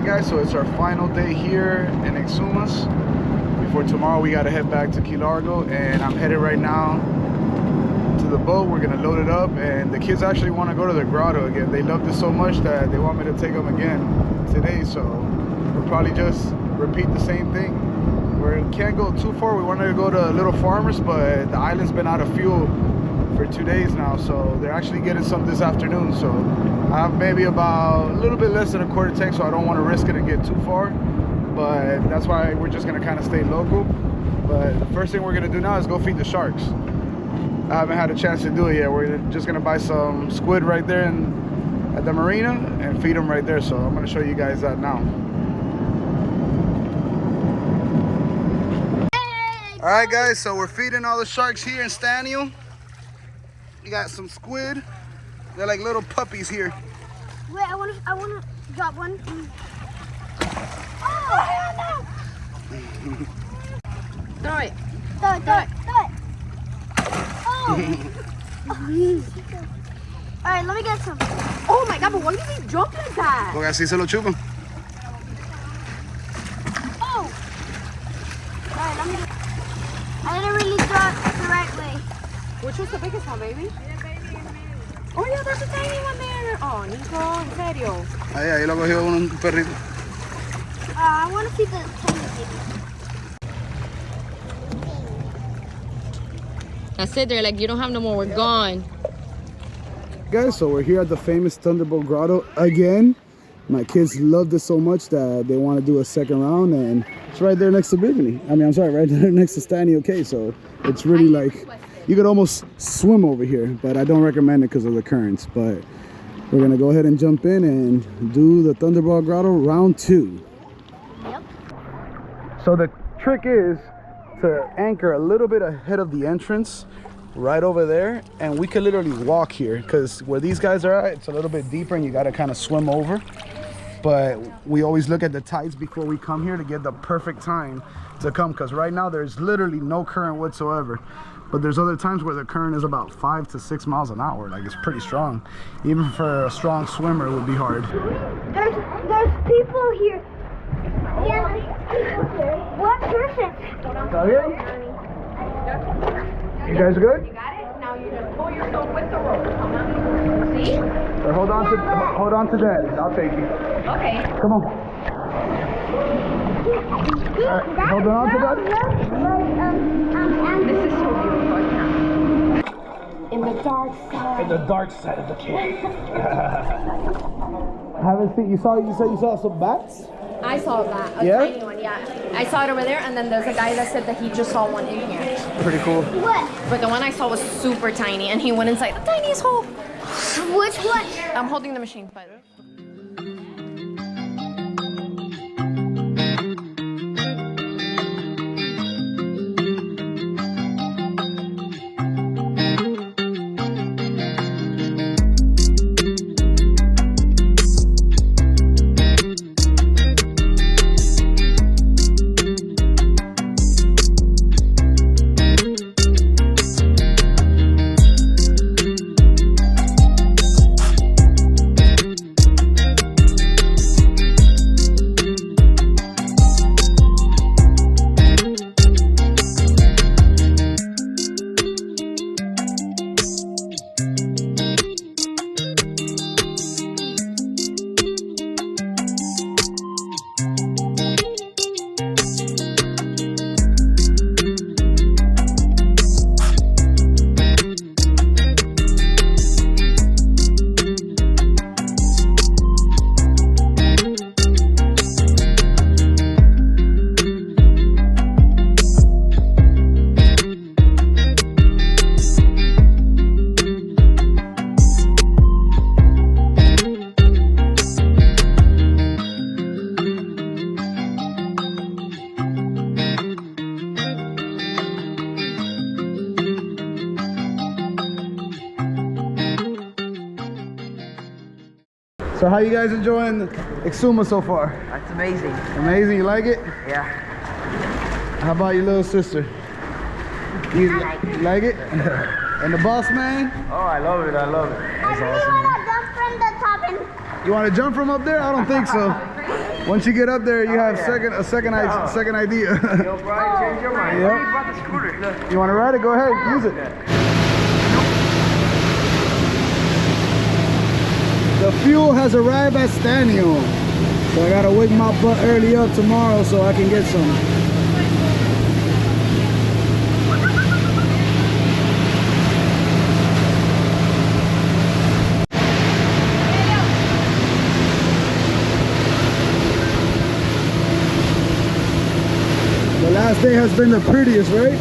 Alright guys, so it's our final day here in Exumas. Before tomorrow we gotta head back to Key Largo, and I'm headed right now to the boat. We're gonna load it up, and the kids actually want to go to the grotto again. They loved it so much that they want me to take them again today, so we'll probably just repeat the same thing. We can't go too far. We wanted to go to Little Farmers, but the island's been out of fuel for 2 days now, so they're actually getting some this afternoon. So I have maybe about a little bit less than a quarter tank, so I don't want to risk it and get too far, but that's why we're just going to kind of stay local. But the first thing we're going to do now is go feed the sharks. I haven't had a chance to do it yet. We're just going to buy some squid right there at the marina and feed them right there, so I'm going to show you guys that now. All right guys, so we're feeding all the sharks here in Staniel. You got some squid. They're like little puppies here. Wait, I wanna drop one. Oh no! Throw it. Throw it. Oh! Alright, let me get some. Oh my god, but why did he jump like that? Porque así se lo chupan. Oh! Alright, let me get. I didn't really drop the right way. Which was the biggest one, baby? Oh yeah, there's a tiny one there. Oh, Nico, en serio. Ahí lo cogió un perrito. I want to see the tiny baby. I said they're like, you don't have no more, we're gone. Guys, so we're here at the famous Thunderbolt Grotto again. My kids loved it so much that they want to do a second round, and it's right there next to Bimini. I'm sorry, right there next to Staniel Cay. So it's really like, you could almost swim over here, but I don't recommend it because of the currents. But we're gonna go ahead and jump in and do the Thunderbolt Grotto round 2. Yep. So the trick is to anchor a little bit ahead of the entrance, right over there, and we could literally walk here because where these guys are at, it's a little bit deeper and you got to kind of swim over. But we always look at the tides before we come here to get the perfect time to come, because right now there's literally no current whatsoever. But there's other times where the current is about 5 to 6 miles an hour. Like, it's pretty strong. Even for a strong swimmer, it would be hard. There's people here. Yeah. What person? Okay. You guys good? You got it? Now you just pull yourself with the rope. See? So hold on to that. I'll take you. Okay. Come on. Alright, hold on to that. This is so beautiful, I can't. In the dark side. In the dark side of the cave. Haven't seen, you said you saw some bats? I saw that, a tiny one, yeah. I saw it over there, and then there's a guy that said that he just saw one in here. Pretty cool. What? But the one I saw was super tiny, and he went inside the tiniest hole. Which one? I'm holding the machine, by the way. So how you guys enjoying Exuma so far? That's amazing. Amazing, you like it? Yeah. How about your little sister? You like it? And the boss man? Oh, I love it. I love it. I really want to jump from the top and... You want to jump from up there? I don't think so. Once you get up there, you have a second idea. Yo, Brian, change your mind. Yep. You brought the scooter. Look. You want to ride it? Go ahead, use it. The fuel has arrived at Stanio, so I gotta wake my butt early up tomorrow so I can get some. The last day has been the prettiest, right?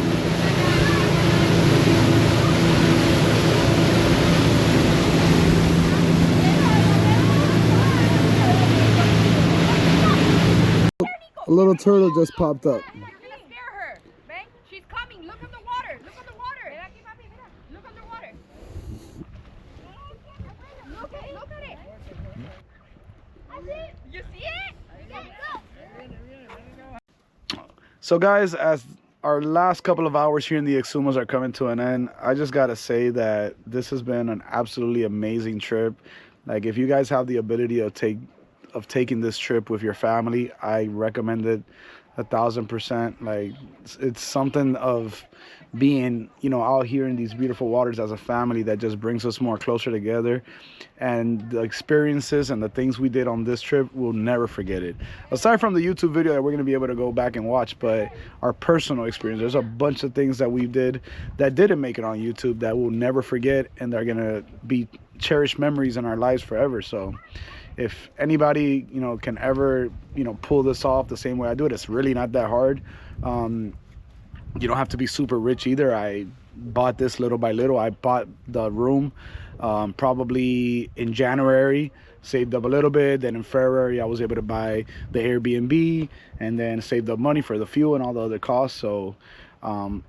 A little turtle just popped up. You're gonna scare her. Bang. She's coming. Look at the water. Look at the water. Look at the water. Look at it. You see it? So guys, as our last couple of hours here in the Exumas are coming to an end, I just gotta say that this has been an absolutely amazing trip. Like, if you guys have the ability of taking this trip with your family, I recommend it 1,000%. Like, it's something of being, you know, out here in these beautiful waters as a family that just brings us more closer together. And the experiences and the things we did on this trip, we'll never forget it. Aside from the YouTube video that we're going to be able to go back and watch, but our personal experience, there's a bunch of things that we did that didn't make it on YouTube that we'll never forget, and they're going to be cherished memories in our lives forever. So if anybody, you know, can ever, you know, pull this off the same way I do it, it's really not that hard. You don't have to be super rich either. I bought this little by little. I bought the room probably in January, saved up a little bit. Then in February, I was able to buy the Airbnb and then saved up money for the fuel and all the other costs. So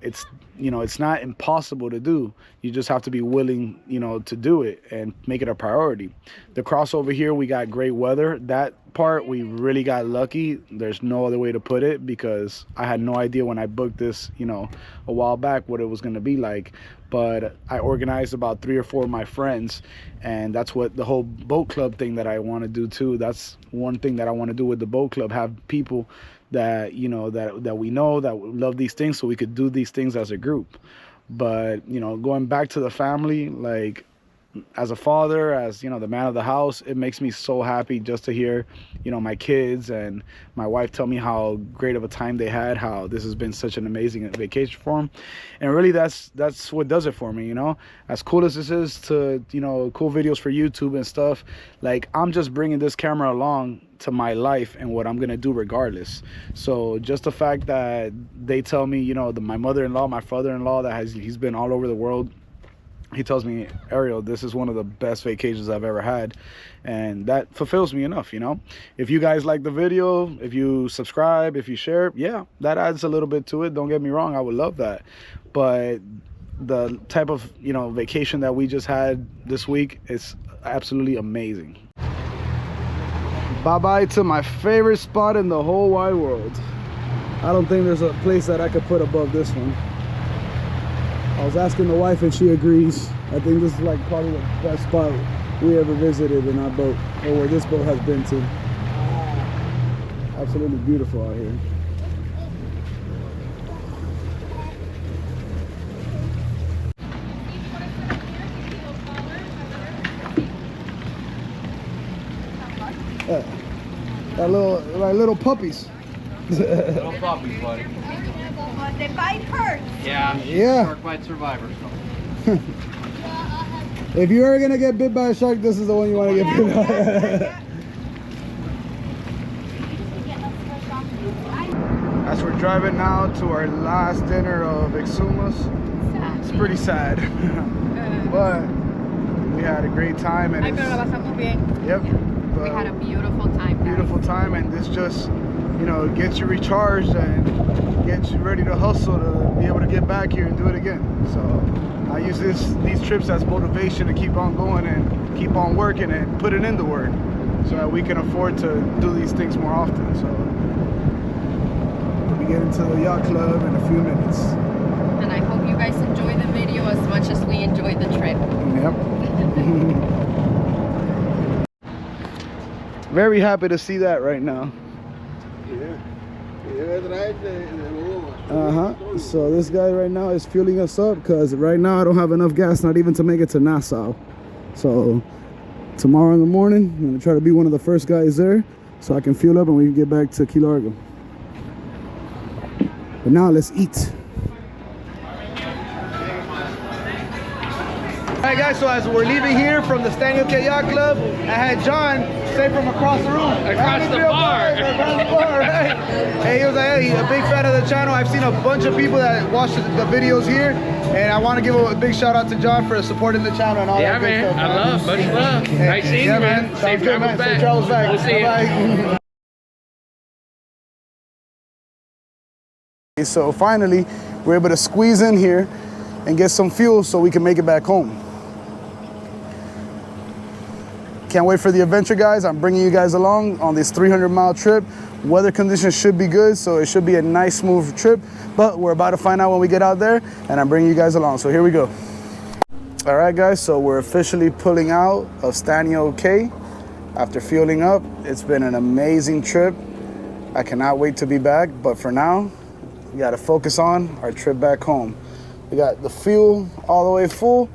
it's, you know, it's not impossible to do. You just have to be willing, you know, to do it and make it a priority. The crossover here, we got great weather. That part, we really got lucky. There's no other way to put it, because I had no idea when I booked this, you know, a while back, what it was going to be like. But I organized about 3 or 4 of my friends, and that's what the whole boat club thing that I want to do too. That's one thing that I want to do with the boat club, have people that, you know, that we know that love these things, so we could do these things as a group. But, you know, going back to the family, like, as a father, as, you know, the man of the house, it makes me so happy just to hear, you know, my kids and my wife tell me how great of a time they had, how this has been such an amazing vacation for them. And really, that's what does it for me, you know. As cool as this is to, you know, cool videos for YouTube and stuff, like, I'm just bringing this camera along to my life and what I'm gonna do regardless. So just the fact that they tell me, you know, my mother-in-law, my father-in-law, he's been all over the world, he tells me, Ariel, this is one of the best vacations I've ever had. And that fulfills me enough, you know. If you guys like the video, if you subscribe, if you share, yeah, that adds a little bit to it. Don't get me wrong, I would love that. But the type of, you know, vacation that we just had this week is absolutely amazing. Bye-bye to my favorite spot in the whole wide world. I don't think there's a place that I could put above this one. I was asking the wife and she agrees. I think this is like probably the best spot we ever visited in our boat, or where this boat has been to. Absolutely beautiful out here. Like little puppies. Little puppies, buddy. The bite hurts. Yeah. Yeah. Shark bite survivor. So. If you're ever gonna get bit by a shark, this is the one you want to get bit by. As we're driving now to our last dinner of Exumas, it's pretty sad, but we had a great time, and Ay, pero la pasamos bien. yep, We had a beautiful time. Guys. beautiful time, and this just, you know, gets you recharged and gets you ready to hustle to be able to get back here and do it again. So I use these trips as motivation to keep on going and keep on working and putting in the work, so that we can afford to do these things more often. So we'll be getting to the yacht club in a few minutes. And I hope you guys enjoy the video as much as we enjoyed the trip. Yep. Very happy to see that right now. So this guy right now is fueling us up because right now I don't have enough gas, not even to make it to Nassau. So tomorrow in the morning, I'm gonna try to be one of the first guys there so I can fuel up and we can get back to Key Largo. But now let's eat. Alright guys, so as we're leaving here from the Stanley K Yacht Club, I had John say from across the room. Across the bar. Across the bar, right? Hey, he was like, hey, a big fan of the channel. I've seen a bunch of people that watch the videos here, and I want to give a big shout out to John for supporting the channel and all that good stuff. I love, much love. Hey, Nice seeing you, man. Safe travels back. Safe travels back. We'll see you. Bye-bye. So finally, we're able to squeeze in here and get some fuel so we can make it back home. Can't wait for the adventure, guys. I'm bringing you guys along on this 300-mile trip. Weather conditions should be good, so it should be a nice, smooth trip. But we're about to find out when we get out there, and I'm bringing you guys along. So here we go. All right, guys. So we're officially pulling out of Stanley K after fueling up. It's been an amazing trip. I cannot wait to be back. But for now, we got to focus on our trip back home. We got the fuel all the way full.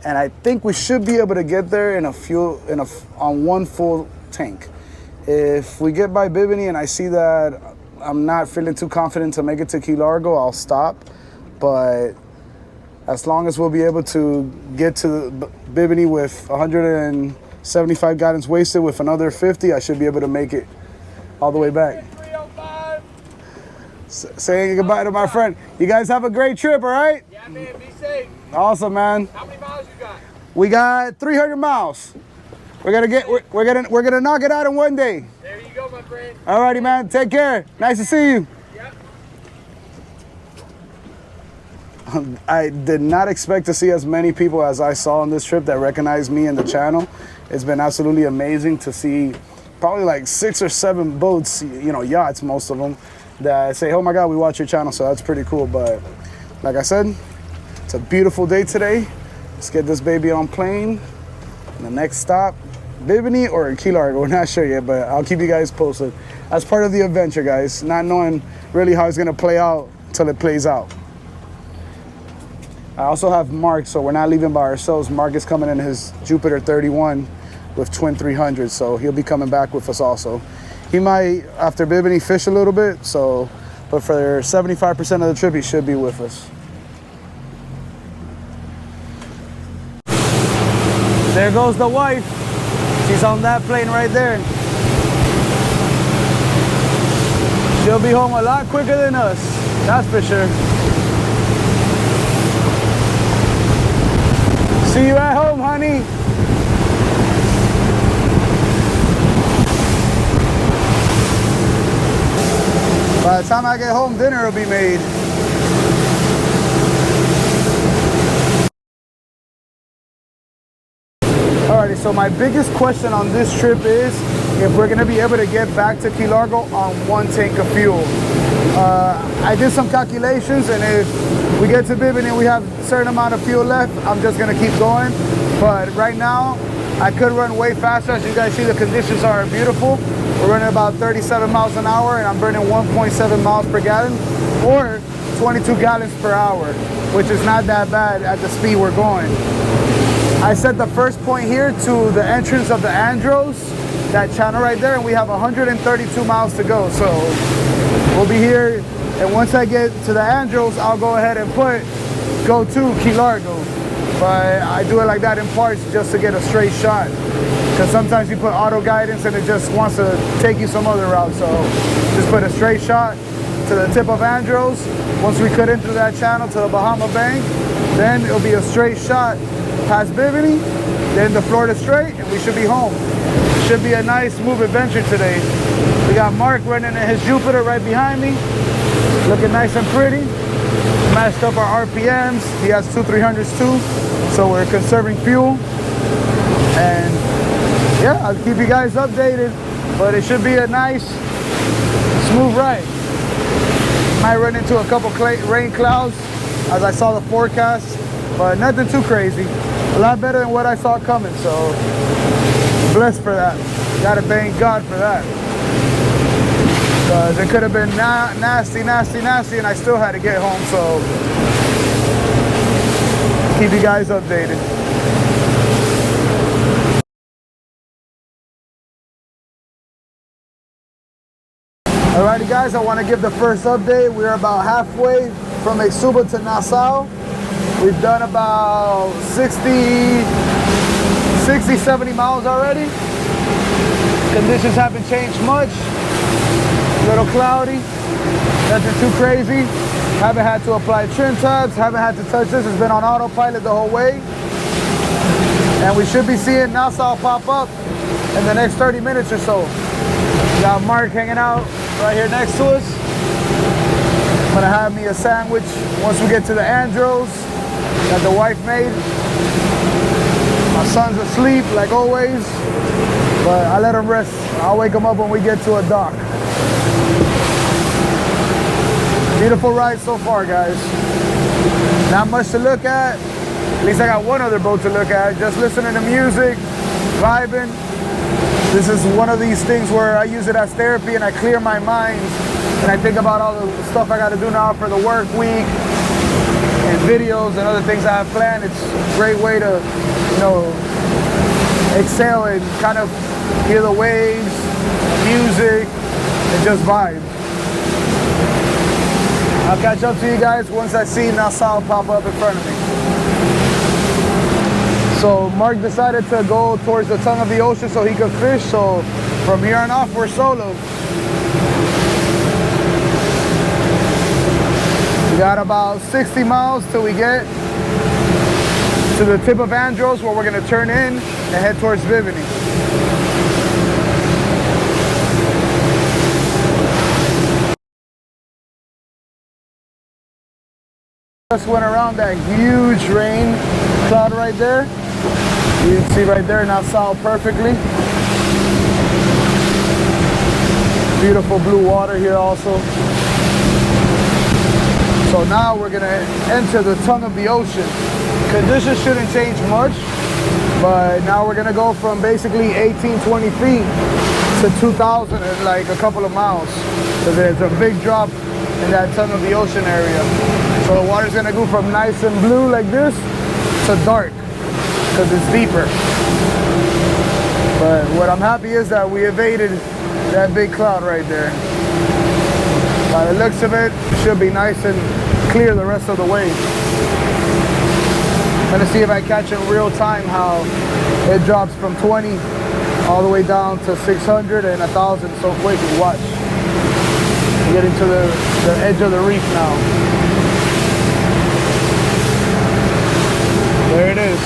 And I think we should be able to get there on one full tank. If we get by Bimini and I see that I'm not feeling too confident to make it to Key Largo, I'll stop. But as long as we'll be able to get to Bimini with 175 gallons wasted with another 50, I should be able to make it all the way back. Saying goodbye to my friend. You guys have a great trip, all right? Yeah, man. Be safe. Awesome, man. How many miles you got? We got 300 miles. We're gonna knock it out in one day. There you go, my friend. Alrighty, man. Take care. Nice to see you. Yep. I did not expect to see as many people as I saw on this trip that recognized me in the channel. It's been absolutely amazing to see probably like 6 or 7 boats, you know, yachts, most of them, that say, oh my God, we watch your channel. So that's pretty cool. But like I said, it's a beautiful day today. Let's get this baby on plane. And the next stop, Bimini or Key Largo, we're not sure yet, but I'll keep you guys posted. As part of the adventure, guys, not knowing really how it's gonna play out until it plays out. I also have Mark, so we're not leaving by ourselves. Mark is coming in his Jupiter 31 with twin 300, so he'll be coming back with us also. He might, after Bimini, fish a little bit, but for 75% of the trip, he should be with us. There goes the wife. She's on that plane right there. She'll be home a lot quicker than us, that's for sure. See you at home, honey. By the time I get home, dinner will be made. Alrighty, so my biggest question on this trip is if we're gonna be able to get back to Key Largo on one tank of fuel. I did some calculations, and if we get to Bimini and we have a certain amount of fuel left, I'm just gonna keep going. But right now, I could run way faster. As you guys see, the conditions are beautiful. We're running about 37 miles an hour, and I'm burning 1.7 miles per gallon, or 22 gallons per hour, which is not that bad at the speed we're going. I set the first point here to the entrance of the Andros, that channel right there, and we have 132 miles to go. So we'll be here, and once I get to the Andros, I'll go ahead and go to Key Largo. But I do it like that in parts just to get a straight shot, because sometimes you put auto guidance and it just wants to take you some other route. So just put a straight shot to the tip of Andros. Once we cut into that channel to the Bahama Bank, then it'll be a straight shot past Bimini, then the Florida Strait, and we should be home. Should be a nice, smooth adventure today. We got Mark running in his Jupiter right behind me, looking nice and pretty. Matched up our RPMs. He has 2 300s too, so we're conserving fuel. And yeah, I'll keep you guys updated, but it should be a nice, smooth ride. Might run into a couple rain clouds as I saw the forecast, but nothing too crazy. A lot better than what I saw coming, so Blessed for that. Gotta thank God for that. Because it could have been nasty, and I still had to get home, so keep you guys updated. Alrighty guys, I want to give the first update. We're about halfway from Exuma to Nassau. We've done about 60, 70 miles already. Conditions haven't changed much. A little cloudy, nothing too crazy. Haven't had to apply trim tabs, haven't had to touch this. It's been on autopilot the whole way. And we should be seeing Nassau pop up in the next 30 minutes or so. Got Mark hanging out right here next to us. I'm gonna have me a sandwich once we get to the Andros that the wife made. My son's asleep like always, but I let him rest. I'll wake him up when we get to a dock. Beautiful ride so far, guys. Not much to look at. At least I got one other boat to look at. Just listening to music, vibing. This is one of these things where I use it as therapy and I clear my mind and I think about all the stuff I got to do now for the work week and videos and other things I have planned. It's a great way to, you know, exhale and kind of hear the waves, music, and just vibe. I'll catch up to you guys once I see Nassau pop up in front of me. So Mark decided to go towards the tongue of the ocean so he could fish. So from here on off, we're solo. We got about 60 miles till we get to the tip of Andros, where we're gonna turn in and head towards Bimini. Just went around that huge rain cloud right there. You can see right there Nassau perfectly. Beautiful blue water here also. So now we're gonna enter the tongue of the ocean. Conditions shouldn't change much, but now we're gonna go from basically 18-20 feet to 2,000 in like a couple of miles. So there's a big drop in that tongue of the ocean area. So the water's gonna go from nice and blue like this to dark, because it's deeper. But what I'm happy is that we evaded that big cloud right there. By the looks of it, it should be nice and clear the rest of the way. I'm gonna see if I catch in real time how it drops from 20 all the way down to 600 and 1,000 so quickly. Watch. We're getting to the edge of the reef now. There it is.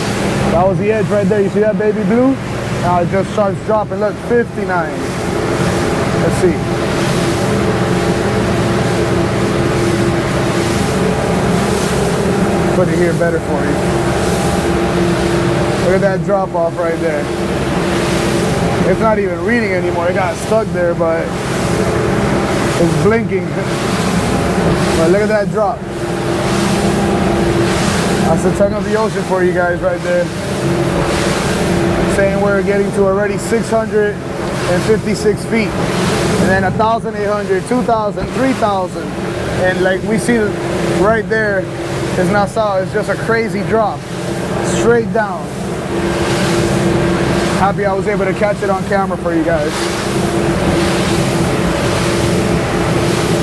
That was the edge right there. You see that baby blue? Now it just starts dropping. Look, 59. Let's see. Put it here better for you. Look at that drop off right there. It's not even reading anymore. It got stuck there, but it's blinking. But look at that drop. That's the tongue of the ocean for you guys right there. Saying we're getting to already 656 feet. And then 1,800, 2,000, 3,000. And like we see right there is Nassau. It's just a crazy drop. Straight down. Happy I was able to catch it on camera for you guys.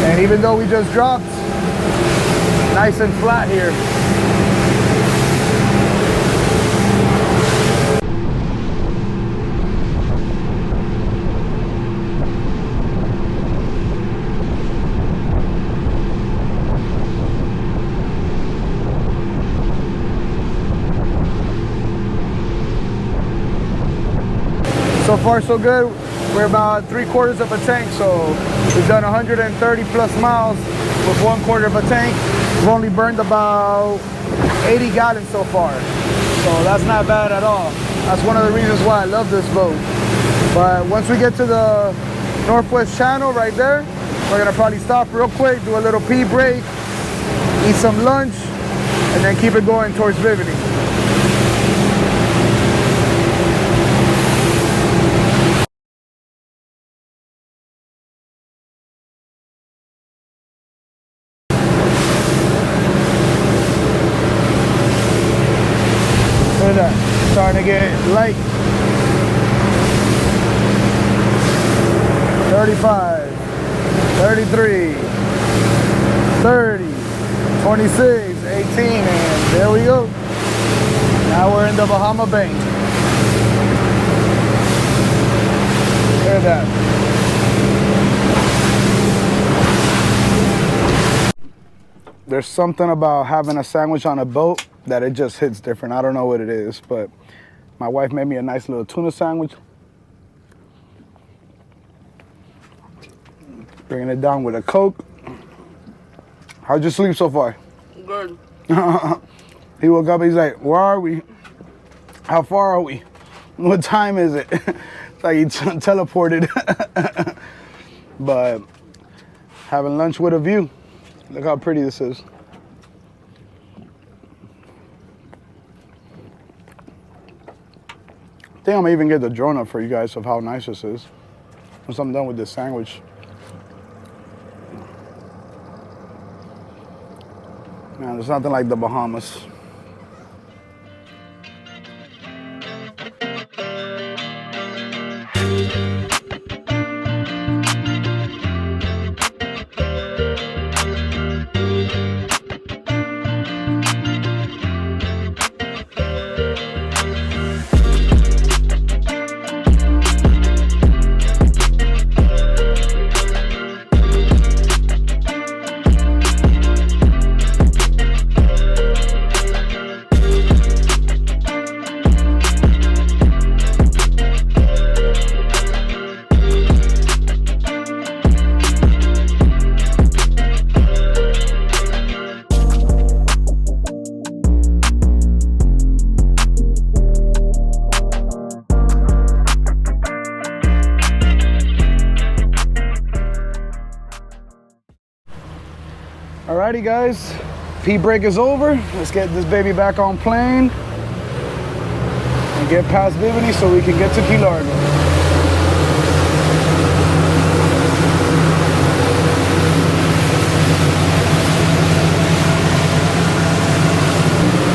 And even though we just dropped, nice and flat here. So far so good. We're about 3/4 of a tank, so we've done 130 plus miles with 1/4 of a tank. We've only burned about 80 gallons so far, so that's not bad at all. That's one of the reasons why I love this boat. But once we get to the Northwest Channel right there, we're gonna probably stop real quick, do a little pee break, eat some lunch, and then keep it going towards Bimini. Starting to get light. 35, 33, 30, 26, 18, and there we go. Now we're in the Bahama Bank. Look at that. There's something about having a sandwich on a boat that it just hits different. I don't know what it is, but my wife made me a nice little tuna sandwich. Bringing it down with a Coke. How'd you sleep so far? Good. He woke up, he's like, where are we? How far are we? What time is it? It's like he teleported. But having lunch with a view. Look how pretty this is. I think I'm gonna even get the drone up for you guys of how nice this is. Once I'm done with this sandwich. Man, there's nothing like the Bahamas. Alrighty guys, pee break is over. Let's get this baby back on plane and get past Bimini so we can get to Key Largo.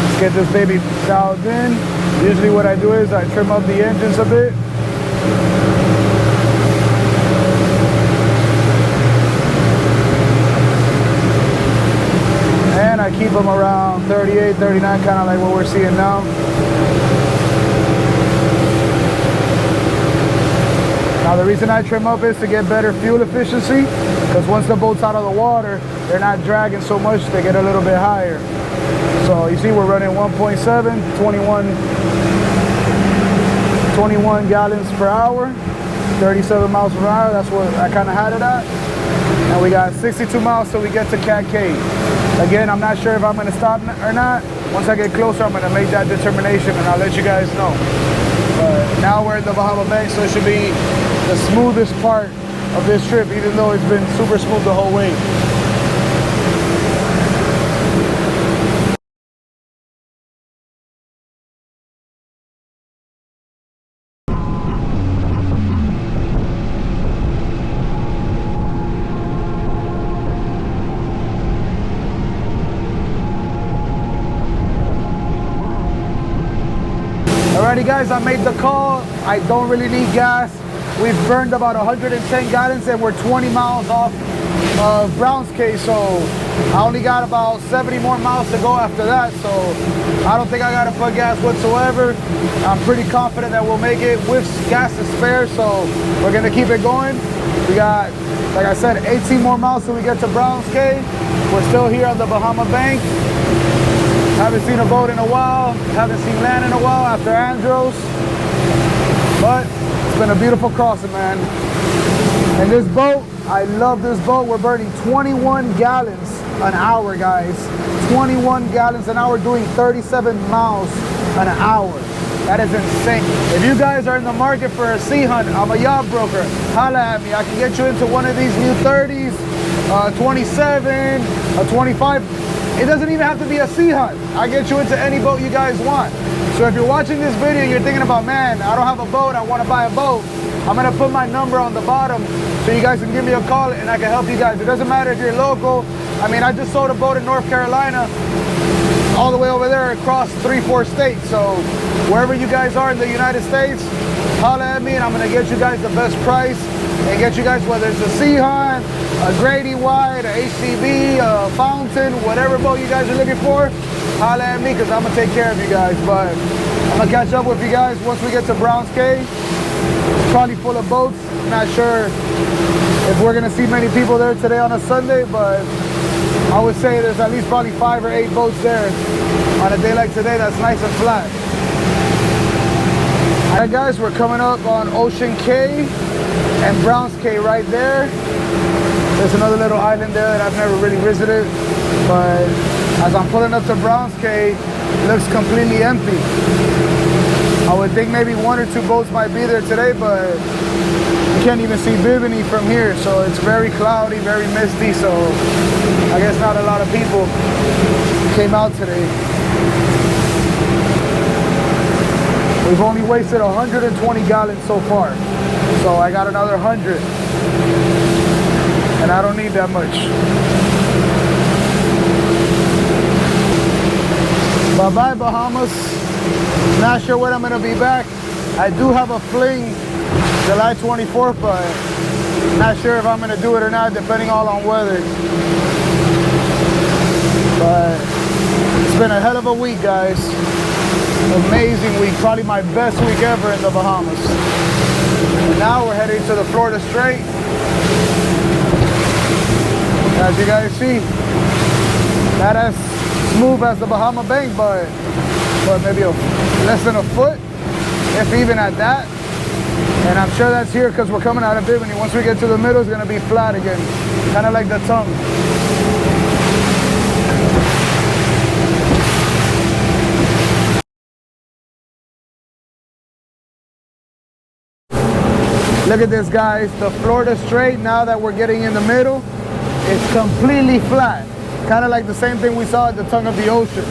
Let's get this baby dialed in. Usually what I do is I trim up the engines a bit. And I keep them around 38, 39, kind of like what we're seeing now. Now the reason I trim up is to get better fuel efficiency, because once the boat's out of the water, they're not dragging so much, they get a little bit higher. So you see we're running 1.7, 21 gallons per hour, 37 miles per hour. That's what I kind of had it at. And we got 62 miles till we get to Cat Cay. Again, I'm not sure if I'm going to stop or not. Once I get closer, I'm going to make that determination and I'll let you guys know. But now we're in the Bahama Bank, so it should be the smoothest part of this trip, even though it's been super smooth the whole way. Alrighty guys, I made the call. I don't really need gas. We've burned about 110 gallons and we're 20 miles off of Browns Cay, so I only got about 70 more miles to go after that, so I don't think I gotta put gas whatsoever. I'm pretty confident that we'll make it with gas to spare, so we're gonna keep it going. We got, like I said, 18 more miles till we get to Browns Cay. We're still here on the Bahama Bank. Haven't seen a boat in a while, haven't seen land in a while after Andros, but it's been a beautiful crossing, man. And this boat, I love this boat. We're burning 21 gallons an hour, guys. 21 gallons an hour doing 37 miles an hour. That is insane. If you guys are in the market for a sea hunt, I'm a yacht broker. Holla at me. I can get you into one of these new 30s, 27, a 25. It doesn't even have to be a sea hunt. I get you into any boat you guys want. So if you're watching this video and you're thinking about, man, I don't have a boat, I want to buy a boat, I'm gonna put my number on the bottom so you guys can give me a call and I can help you guys. It doesn't matter if you're local. I mean, I just sold a boat in North Carolina all the way over there across 3-4 states. So wherever you guys are in the United States, holla at me and I'm gonna get you guys the best price and get you guys, whether it's a Seahorn, a Grady White, a HCB, a Fountain, whatever boat you guys are looking for, holla at me because I'm gonna take care of you guys. But I'm gonna catch up with you guys once we get to Browns Cay. It's probably full of boats. Not sure if we're gonna see many people there today on a Sunday, but I would say there's at least probably 5 or 8 boats there on a day like today that's nice and flat. Alright guys, we're coming up on Ocean Cay and Browns Cay right there. There's another little island there that I've never really visited, but as I'm pulling up to Browns Cay, it looks completely empty. I would think maybe 1 or 2 boats might be there today, but you can't even see Bimini from here, so it's very cloudy, very misty, so I guess not a lot of people came out today. We've only wasted 120 gallons so far, so I got another 100, and I don't need that much. Bye-bye, Bahamas. Not sure when I'm gonna be back. I do have a fling July 24th, but not sure if I'm gonna do it or not, depending all on weather. But it's been a hell of a week, guys. Amazing week, probably my best week ever in the Bahamas. And now we're heading to the Florida Strait. As you guys see, not as smooth as the Bahama Bank, but maybe less than a foot, if even at that. And I'm sure that's here because we're coming out of Bimini. Once we get to the middle, it's gonna be flat again, kind of like the tongue. Look at this, guys. The Florida Strait, now that we're getting in the middle, it's completely flat. Kind of like the same thing we saw at the tongue of the ocean.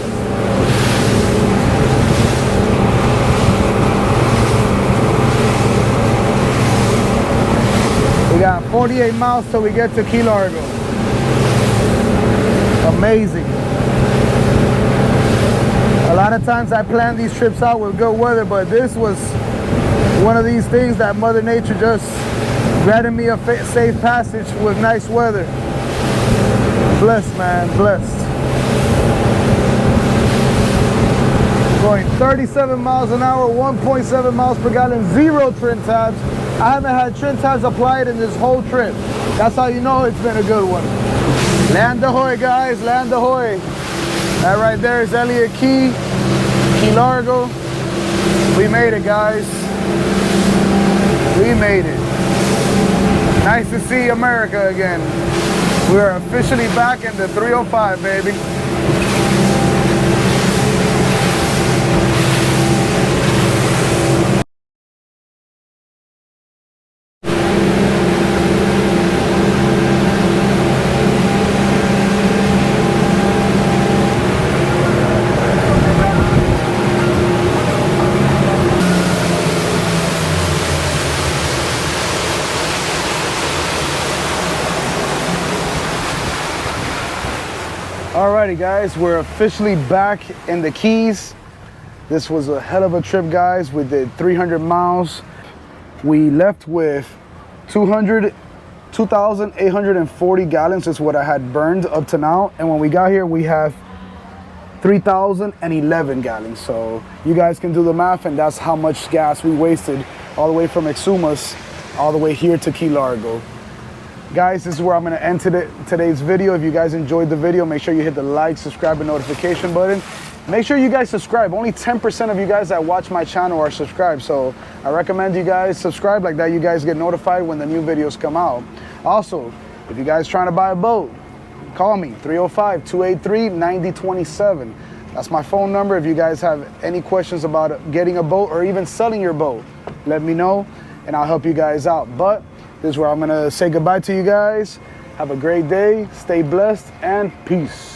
We got 48 miles till we get to Key Largo. Amazing. A lot of times I plan these trips out with good weather, but this was one of these things that Mother Nature just granted me a safe passage with nice weather. Blessed, man, blessed. Going 37 miles an hour, 1.7 miles per gallon, 0 trim tabs. I haven't had trim tabs applied in this whole trip. That's how you know it's been a good one. Land ahoy, guys, land ahoy. That right there is Elliott Key, Key Largo. We made it, guys. We made it. Nice to see America again. We're officially back in the 305, baby. Alrighty guys, we're officially back in the Keys. This was a hell of a trip, guys. We did 300 miles. We left with 2,840 gallons is what I had burned up to now. And when we got here, we have 3,011 gallons. So you guys can do the math, and that's how much gas we wasted all the way from Exumas all the way here to Key Largo. Guys, this is where I'm going to end today's video. If you guys enjoyed the video, make sure you hit the like, subscribe, and notification button. Make sure you guys subscribe. Only 10% of you guys that watch my channel are subscribed. So I recommend you guys subscribe, like that you guys get notified when the new videos come out. Also, if you guys trying to buy a boat, call me, 305-283-9027. That's my phone number. If you guys have any questions about getting a boat or even selling your boat, let me know and I'll help you guys out. But this is where I'm gonna say goodbye to you guys. Have a great day, stay blessed, and peace.